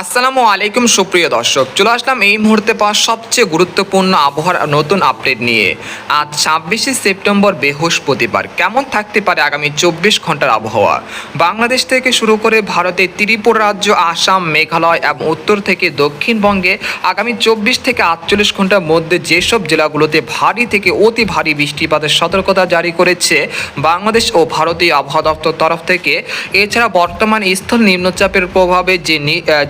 আসসালামু আলাইকুম সুপ্রিয় দর্শক, চলে আসলাম এই মুহূর্তে পাওয়া সবচেয়ে গুরুত্বপূর্ণ আবহাওয়ার নতুন আপডেট নিয়ে। আজ 26শে সেপ্টেম্বর বৃহস্পতিবার। কেমন থাকতে পারে আগামী 24 ঘন্টার আবহাওয়া? বাংলাদেশ থেকে শুরু করে ভারতের ত্রিপুরা রাজ্য, আসাম, মেঘালয় এবং উত্তর থেকে দক্ষিণবঙ্গে আগামী 24 থেকে 48 ঘন্টার মধ্যে যেসব জেলাগুলোতে ভারী থেকে অতি ভারী বৃষ্টিপাতের সতর্কতা জারি করেছে বাংলাদেশ ও ভারতীয় আবহাওয়া দপ্তর তরফ থেকে। এছাড়া বর্তমান স্থল নিম্নচাপের প্রভাবে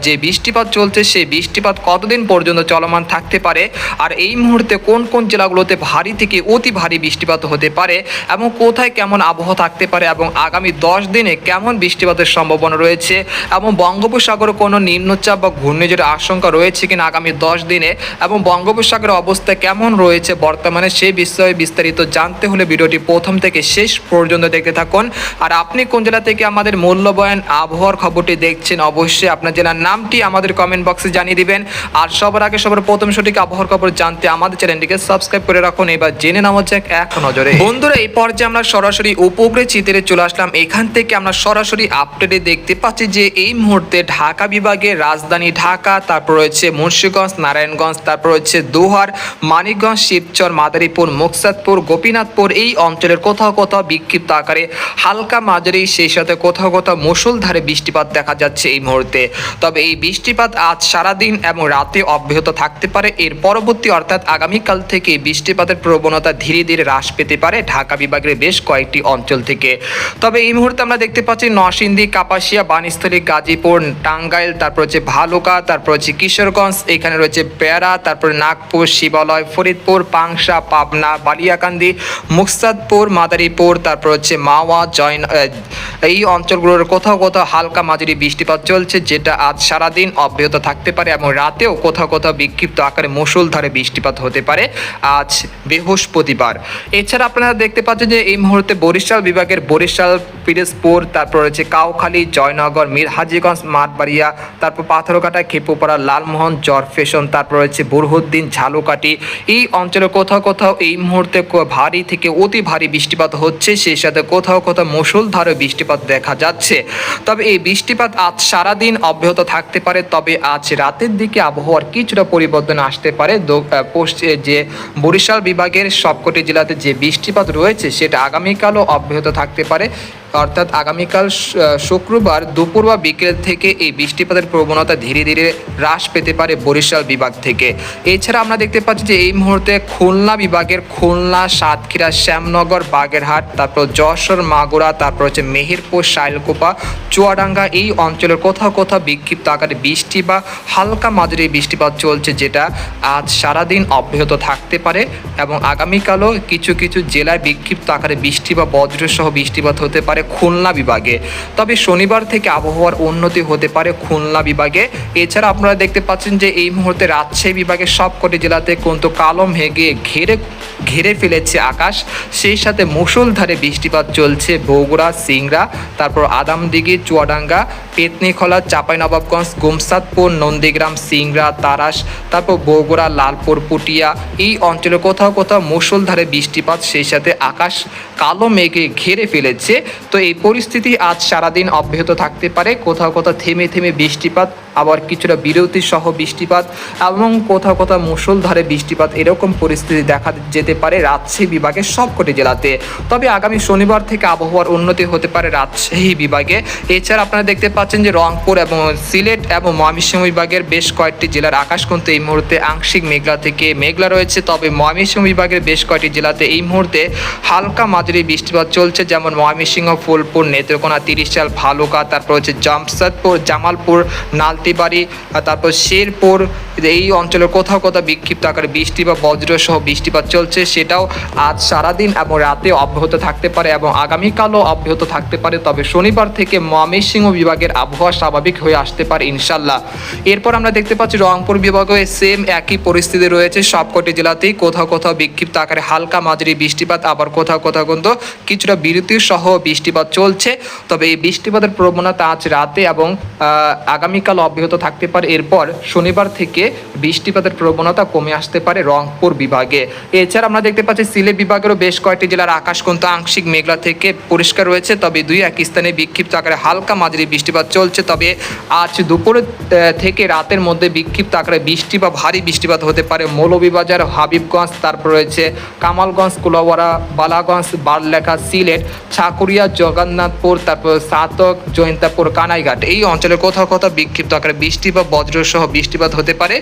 যে বৃষ্টিপাত চলছে, সেই বৃষ্টিপাত কতদিন পর্যন্ত চলমান থাকতে পারে, আর এই মুহূর্তে কোন কোন জেলাগুলোতে ভারী থেকে অতি ভারী বৃষ্টিপাত হতে পারে এবং কোথায় কেমন আবহাওয়া থাকতে পারে এবং আগামী 10 দিনে কেমন বৃষ্টিপাতের সম্ভাবনা রয়েছে এবং বঙ্গোপসাগরে কোনো নিম্নচাপ বা ঘূর্ণিঝড়ের আশঙ্কা রয়েছে কিনা আগামী 10 দিনে এবং বঙ্গোপসাগরের অবস্থা কেমন রয়েছে বর্তমানে, সেই বিষয়ে বিস্তারিত জানতে হলে ভিডিওটি প্রথম থেকে শেষ পর্যন্ত দেখতে থাকুন। আর আপনি কোন জেলা থেকে আমাদের মূল্যবান আবহাওয়ার খবরটি দেখছেন, অবশ্যই আপনার জেলার নামটি আমাদের কমেন্ট বক্সে জানিয়ে দিবেন। আর সবার আগে সবার প্রথম সঠিক আবহাওয়ার খবর জানতে আমাদের চ্যানেলটিকে সাবস্ক্রাইব করে রাখুন। এবার জেনে নেওয়া যাক এক নজরে। বন্ধুরা, এই পর্যায়ে আমরা সরাসরি উপগ্রহ চিত্রে চলে আসলাম। এখান থেকে আমরা সরাসরি আপডেটে দেখতে পাচ্ছি যে এই মুহূর্তে ঢাকা বিভাগের রাজধানী ঢাকা, তারপর রয়েছে মুন্সিগঞ্জ, নারায়ণগঞ্জ, তারপর রয়েছে দোহার, মানিকগঞ্জ, শিবচর, মাদারীপুর, মুকসাদপুর, গোপীনাথপুর এই অঞ্চলের কোথাও কোথাও বিক্ষিপ্ত আকারে হালকা মাঝারি, সেই সাথে কোথাও কোথাও মুষলধারে বৃষ্টিপাত দেখা যাচ্ছে এই মুহূর্তে। তবে এই বৃষ্টিপাত আজ সারাদিন এবং রাতে অব্যাহত থাকতে পারে। এর পরবর্তী অর্থাৎ আগামীকাল থেকে বৃষ্টিপাতের প্রবণতা ধীরে ধীরে হ্রাস পেতে পারে ঢাকা বিভাগের বেশ কয়েকটি অঞ্চল থেকে। তবে এই মুহূর্তে আমরা দেখতে পাচ্ছি নরসিংদী, কাপাসিয়া, বাণীস্থলী, গাজীপুর, টাঙ্গাইল, তারপর হচ্ছে ভালুকা, তারপর হচ্ছে কিশোরগঞ্জ, এখানে রয়েছে পেয়ারা, তারপর নাগপুর, শিবালয়, ফরিদপুর, পাংশা, পাবনা, বালিয়াকান্দি, মুকসাদপুর, মাদারীপুর, তারপর হচ্ছে মাওয়া, এই অঞ্চলগুলোর কোথাও কোথাও হালকা মাঝারি বৃষ্টিপাত চলছে, যেটা আজ সারাদিন অব্যাহত থাকতে পারে এবং রাতেও কোথাও কোথাও বিক্ষিপ্ত আকারে মুষলধারে বৃষ্টিপাত হতে পারে আজ বৃহস্পতিবার। এছাড়া আপনারা দেখতে পাচ্ছেন যে এই মুহূর্তে বরিশাল বিভাগের বরিশাল, পিরোজপুর, তারপর রয়েছে কাউখালী, জয়নগর, মিরহাজিগঞ্জ, মাঠবাড়িয়া, তারপর পাথরঘাটা, খেপুপাড়া, লালমোহন, জরফেশন, তারপর রয়েছে বুরহুদ্দিন, ঝালুকাঠি এই অঞ্চলে কোথাও কোথাও এই মুহূর্তে ভারী থেকে অতি ভারী বৃষ্টিপাত হচ্ছে, সেই সাথে কোথাও কোথাও মুষলধারে বৃষ্টিপাত দেখা যাচ্ছে। তবে এই বৃষ্টিপাত আজ সারাদিন অব্যাহত থাকতে পারে। তবে আজ রাতের দিকে আবহাওয়ার কিছুটা পরিবর্তন আসতে পারে। যে বরিশাল বিভাগের সবকটি জেলাতে যে বৃষ্টিপাত রয়েছে সেটা আগামীকালও অব্যাহত থাকতে পারে, অর্থাৎ আগামীকাল শুক্রবার দুপুর বা বিকেল থেকে এই বৃষ্টিপাতের প্রবণতা ধীরে ধীরে হ্রাস পেতে পারে বরিশাল বিভাগ থেকে। এছাড়া আমরা দেখতে পাচ্ছি যে এই মুহূর্তে খুলনা বিভাগের খুলনা, সাতক্ষীরা, শ্যামনগর, বাগেরহাট, তারপর যশোর, মাগুরা, তারপর হচ্ছে মেহেরপুর, শাইলকুপা, চুয়াডাঙ্গা এই অঞ্চলের কোথাও কোথাও বিক্ষিপ্ত আকারে বৃষ্টি বা হালকা মাঝারি বৃষ্টিপাত চলছে, যেটা আজ সারাদিন অব্যাহত থাকতে পারে এবং আগামীকালও কিছু কিছু জেলায় বিক্ষিপ্ত আকারে বৃষ্টি বা বজ্রসহ বৃষ্টিপাত হতে পারে খুলনা বিভাগে। তবে শনিবার থেকে আবহাওয়ার উন্নতি হতে পারে খুলনা বিভাগে। এছাড়া আপনারা দেখতে পাচ্ছেন যে এই মুহূর্তে রাজশাহী বিভাগের সবকটি জেলাতে কিন্তু কালো মেঘে ঘিরে ফেলেছে আকাশ, সেই সাথে মুষলধারে বৃষ্টিপাত চলছে বগুড়া, সিংড়া, তারপর আদামদিঘি, চুয়াডাঙ্গা, পেতনিখোলা, চাঁপাইনবাবগঞ্জ, গোমসাদপুর, নন্দীগ্রাম, সিংড়া, তারাস, তারপর বগুড়া, লালপুর, পুটিয়া এই অঞ্চলে কোথাও কোথাও মুষলধারে বৃষ্টিপাত, সেই সাথে আকাশ কালো মেঘে ঘিরে ফেলেছে। তো এই পরিস্থিতি আজ সারাদিন অব্যাহত থাকতে পারে। কোথাও কোথাও থেমে থেমে বৃষ্টিপাত, আবার কিছুটা বিরতি সহ বৃষ্টিপাত এবং কোথাও কোথাও মুষলধারে বৃষ্টিপাত, এরকম পরিস্থিতি দেখা যেতে পারে রাজশাহী বিভাগের সবকটি জেলাতে। তবে আগামী শনিবার থেকে আবহাওয়ার উন্নতি হতে পারে রাজশাহী বিভাগে। এছাড়া আপনারা দেখতে পাচ্ছেন যে রংপুর এবং সিলেট এবং ময়মনসিংহ বিভাগের বেশ কয়েকটি জেলার আকাশ কিন্তু এই মুহূর্তে আংশিক মেঘলা থেকে মেঘলা রয়েছে। তবে ময়মনসিংহ বিভাগের বেশ কয়েকটি জেলাতে এই মুহূর্তে হালকা মাঝারি বৃষ্টিপাত চলছে, যেমন ময়মনসিংহ, ফুলপুর, নেত্রকোনা, তিরিশাল, ভালুকা, তারপর হচ্ছে জামশেদপুর, জামালপুর, নালতিবাড়ি, তারপর শেরপুর এই অঞ্চলের কোথাও কোথাও বিক্ষিপ্ত আকারে বৃষ্টি বা বজ্রসহ বৃষ্টিপাত চলছে, সেটাও আজ সারাদিন এবং রাতে অব্যাহত থাকতে পারে এবং আগামীকালও অব্যাহত থাকতে পারে। তবে শনিবার থেকে ময়মনসিংহ বিভাগের আবহাওয়া স্বাভাবিক হয়ে আসতে পারে ইনশাল্লাহ। এরপর আমরা দেখতে পাচ্ছি রংপুর বিভাগে সেম একই পরিস্থিতি রয়েছে সবকটি জেলাতেই, কোথাও কোথাও বিক্ষিপ্ত আকারে হালকা মাঝারি বৃষ্টিপাত, আবার কোথাও কোথাও কিন্তু কিছুটা বিরতি সহ বৃষ্টিপাত চলছে। তবে এই বৃষ্টিপাতের প্রবণতা আজ রাতে এবং আগামীকাল অব্যাহত থাকতে পারে। এরপর শনিবার থেকে বৃষ্টিপাতের প্রবণতা কমে আসতে পারে রংপুর বিভাগে। এছাড়া আমরা দেখতে পাচ্ছি সিলেট বিভাগেরও বেশ কয়েকটি জেলার আকাশ কিন্তু আংশিক মেঘলা থেকে পরিষ্কার রয়েছে, তবে দুই এক স্থানে বিক্ষিপ্ত আকারে হালকা মাঝারি বৃষ্টিপাত চলছে। তবে আজ দুপুর থেকে রাতের মধ্যে বিক্ষিপ্ত আকারে বৃষ্টি বা ভারী বৃষ্টিপাত হতে পারে মৌলভীবাজার, হাবিবগঞ্জ, তারপর রয়েছে কামালগঞ্জ, কুলাউড়া, বালাগঞ্জ, বারলেখা, সিলেট, ছাকুরিয়া, জগন্নাথপুর, তারপর সাতক, জৈন্তাপুর, কানাইঘাট এই অঞ্চলের কোথাও কোথাও বিক্ষিপ্ত আকারে বৃষ্টি বা বজ্রসহ বৃষ্টিপাত হতে পারে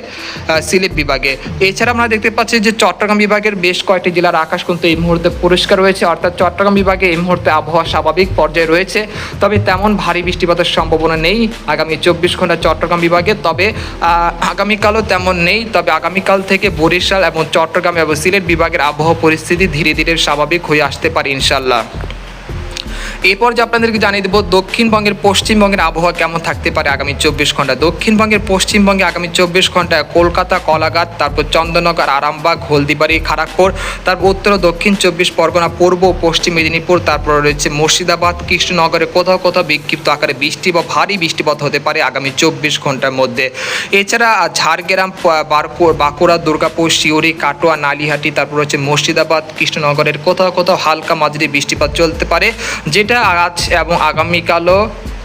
সিলেট বিভাগে। এছাড়া আমরা দেখতে পাচ্ছি যে চট্টগ্রাম বিভাগের বেশ কয়েকটি জেলার আকাশ কিন্তু এই মুহূর্তে পরিষ্কার রয়েছে, অর্থাৎ চট্টগ্রাম বিভাগে এই মুহূর্তে আবহাওয়া স্বাভাবিক পর্যায়ে রয়েছে। তবে তেমন ভারী বৃষ্টিপাতের সম্ভাবনা নেই আগামী 24 ঘন্টা চট্টগ্রাম বিভাগে। তবে আগামীকালও তেমন নেই। তবে আগামীকাল থেকে বরিশাল এবং চট্টগ্রাম এবং সিলেট বিভাগের আবহাওয়া পরিস্থিতি ধীরে ধীরে স্বাভাবিক হয়ে আসতে পারে ইনশাল্লাহ। এরপর যে আপনাদেরকে জানিয়ে দেবো দক্ষিণবঙ্গের পশ্চিমবঙ্গের আবহাওয়া কেমন থাকতে পারে আগামী 24 ঘন্টা। দক্ষিণবঙ্গের পশ্চিমবঙ্গে আগামী 24 ঘন্টায় কলকাতা, কলাঘাট, তারপর চন্দননগর, আরামবাগ, হলদিবাড়ি, খড়গপুর, তারপর উত্তর ও দক্ষিণ 24 পরগনা, পূর্ব ও পশ্চিম মেদিনীপুর, তারপর রয়েছে মুর্শিদাবাদ, কৃষ্ণনগরে কোথাও কোথাও বিক্ষিপ্ত আকারে বৃষ্টি বা ভারী বৃষ্টিপাত হতে পারে আগামী 24 ঘন্টার মধ্যে। এছাড়া ঝাড়গ্রাম, বাঁকুড়া, দুর্গাপুর, সিউড়ি, কাটোয়া, নালিহাটি, তারপর রয়েছে মুর্শিদাবাদ, কৃষ্ণনগরের কোথাও কোথাও হালকা মাঝারি বৃষ্টিপাত চলতে পারে, যেটা আজ এবং আগামীকালও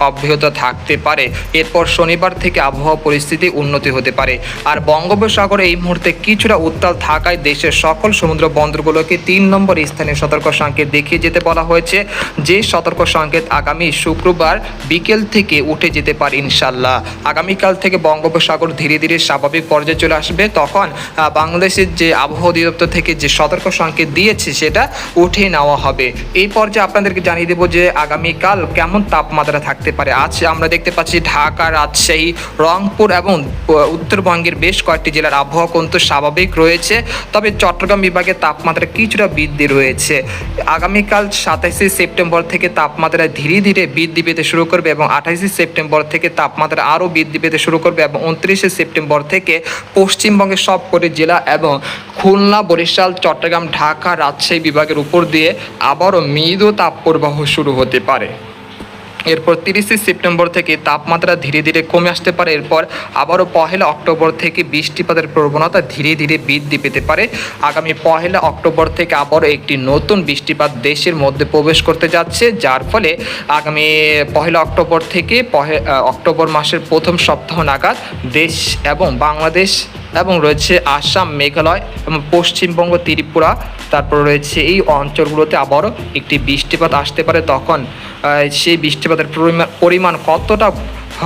অব্যাহত থাকতে পারে। এরপর শনিবার থেকে আবহাওয়া পরিস্থিতি উন্নতি হতে পারে। আর বঙ্গোপসাগরে এই মুহূর্তে কিছুটা উত্তাল থাকায় দেশের সকল সমুদ্র বন্দরগুলোকে 3 নম্বর স্থানে সতর্ক সংকেত দেখিয়ে যেতে বলা হয়েছে, যে সতর্ক সংকেত আগামী শুক্রবার বিকেল থেকে উঠে যেতে পারে ইনশাল্লাহ। আগামীকাল থেকে বঙ্গোপসাগর ধীরে ধীরে স্বাভাবিক পর্যায়ে চলে আসবে, তখন বাংলাদেশের যে আবহাওয়া অধিদপ্তর থেকে যে সতর্ক সংকেত দিয়েছে সেটা উঠে নেওয়া হবে। এই পর্যায়ে আপনাদেরকে জানিয়ে দেবো যে আগামীকাল কেমন তাপমাত্রা থাকতে পারে। আজ আমরা দেখতে পাচ্ছি ঢাকা, রাজশাহী, রংপুর এবং উত্তরবঙ্গের বেশ কয়েকটি জেলার আবহাওয়া কিন্তু স্বাভাবিক রয়েছে, তবে চট্টগ্রাম বিভাগে তাপমাত্রা কিছুটা বৃদ্ধি রয়েছে। আগামীকাল 27 সেপ্টেম্বর থেকে তাপমাত্রা ধীরে ধীরে বৃদ্ধি পেতে শুরু করবে এবং 28 সেপ্টেম্বর থেকে তাপমাত্রা আরও বৃদ্ধি পেতে শুরু করবে এবং 29 সেপ্টেম্বর থেকে পশ্চিমবঙ্গের সবকটি জেলা এবং খুলনা, বরিশাল, চট্টগ্রাম, ঢাকা, রাজশাহী বিভাগের উপর দিয়ে আবারও মৃদু তাপপ্রবাহ শুরু হতে পারে। এরপর 30 সেপ্টেম্বর থেকে তাপমাত্রা ধীরে ধীরে কমে আসতে পারে। এরপর আবারও 1 অক্টোবর থেকে বৃষ্টিপাতের প্রবণতা ধীরে ধীরে বৃদ্ধি পেতে পারে। আগামী 1 অক্টোবর থেকে আবারও একটি নতুন বৃষ্টিপাত দেশের মধ্যে প্রবেশ করতে যাচ্ছে, যার ফলে আগামী 1 অক্টোবর থেকে অক্টোবর মাসের প্রথম সপ্তাহ নাগাদ দেশ এবং বাংলাদেশ এবং রয়েছে আসাম, মেঘালয় এবং পশ্চিমবঙ্গ, ত্রিপুরা, তারপর রয়েছে এই অঞ্চলগুলোতে আবারও একটি বৃষ্টিপাত আসতে পারে। তখন সেই বৃষ্টিপাতের পরিমাণ কতটা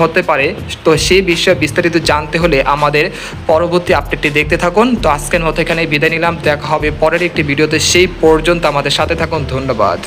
হতে পারে, তো সেই বিষয়ে বিস্তারিত জানতে হলে আমাদের পরবর্তী আপডেটটি দেখতে থাকুন। তো আজকের মতো এখানে বিদায় নিলাম, দেখা হবে পরের একটি ভিডিওতে। সেই পর্যন্ত আমাদের সাথে থাকুন, ধন্যবাদ।